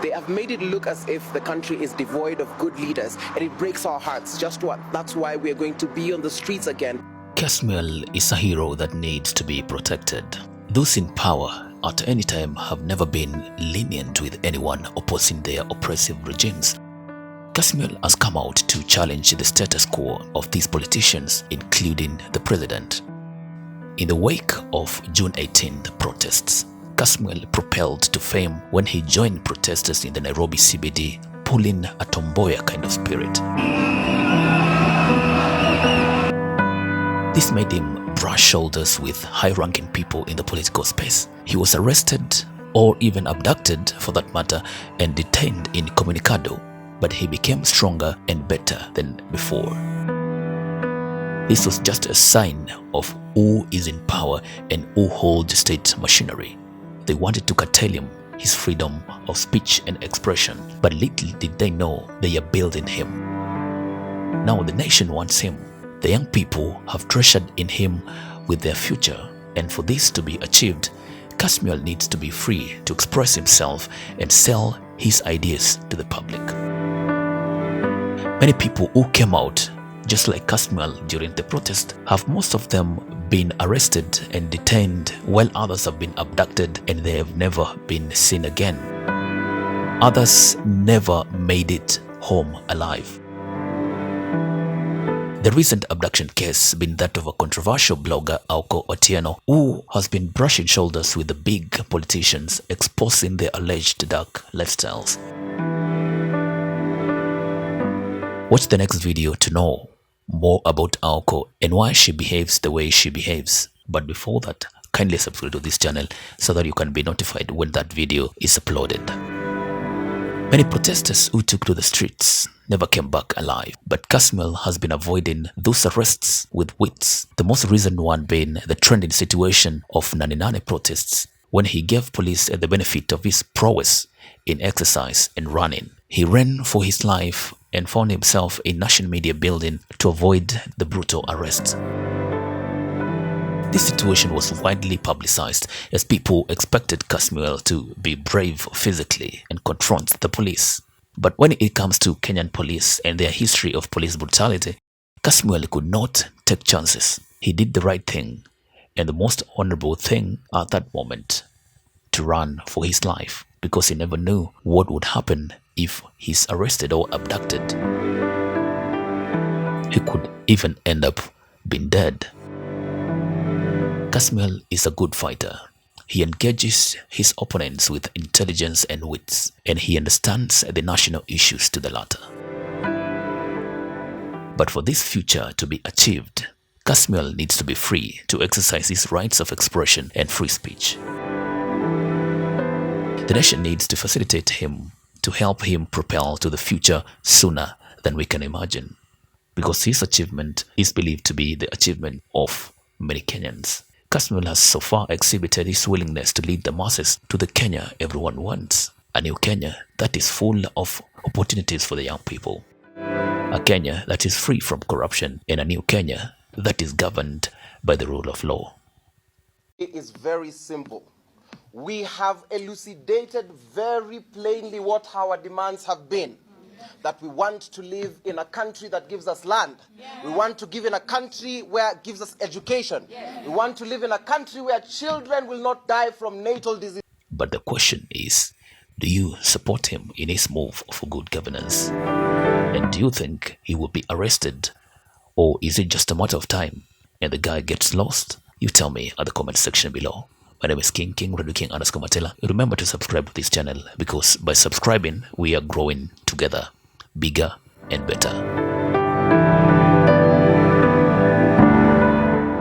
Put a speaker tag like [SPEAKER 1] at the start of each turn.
[SPEAKER 1] They have made it look as if the country is devoid of good leaders, and it breaks our hearts. That's why we are going to be on the streets again.
[SPEAKER 2] Kasmuel is a hero that needs to be protected. Those in power at any time have never been lenient with anyone opposing their oppressive regimes. Kasmuel has come out to challenge the status quo of these politicians, including the president. In the wake of June 18th protests, Kasmuel propelled to fame when he joined protesters in the Nairobi Cbd, pulling a Mboya kind of spirit. This made him brush shoulders with high-ranking people in the political space. He was arrested, or even abducted for that matter, and detained in comunicado, but he became stronger and better than before. This was just a sign of who is in power and who holds state machinery. They wanted to curtail him, his freedom of speech and expression, but little did they know they are building him. Now the nation wants him. The young people have treasured in him with their future, and for this to be achieved, Kasmuel needs to be free to express himself and sell his ideas to the public. Many people who came out just like Kasmuel during the protest have most of them been arrested and detained, while others have been abducted and they have never been seen again. Others never made it home alive. The recent abduction case being that of a controversial blogger, Auko Otieno, who has been brushing shoulders with the big politicians, exposing their alleged dark lifestyles. Watch the next video to know more about Auko and why she behaves the way she behaves. But before that, kindly subscribe to this channel so that you can be notified when that video is uploaded. Many protesters who took to the streets never came back alive, but Kasmuel has been avoiding those arrests with wits. The most recent one being the trending situation of 99 protests, when he gave police the benefit of his prowess in exercise and running. He ran for his life and found himself in national media building to avoid the brutal arrest. This situation was widely publicized as people expected Kasmuel to be brave physically and confront the police. But when it comes to Kenyan police and their history of police brutality, Kasmuel could not take chances. He did the right thing and the most honorable thing at that moment, to run for his life, because he never knew what would happen if he's arrested or abducted. He could even end up being dead. Kasmuel is a good fighter. He engages his opponents with intelligence and wits, and he understands the national issues to the latter. But for this future to be achieved, Kasmuel needs to be free to exercise his rights of expression and free speech. The nation needs to facilitate him, to help him propel to the future sooner than we can imagine, because his achievement is believed to be the achievement of many Kenyans. Kasmuel has so far exhibited his willingness to lead the masses to the Kenya everyone wants, a new Kenya that is full of opportunities for the young people, a Kenya that is free from corruption, and a new Kenya that is governed by the rule of law.
[SPEAKER 1] It is very simple. We have elucidated very plainly what our demands have been. That we want to live in a country that gives us land. We want to live in a country where it gives us education. We want to live in a country where children will not die from natal disease.
[SPEAKER 2] But the question is, do you support him in his move for good governance? And do you think he will be arrested? Or is it just a matter of time and the guy gets lost? You tell me at the comment section below. My name is King _Matela. Remember to subscribe to this channel, because by subscribing, we are growing together, bigger and better.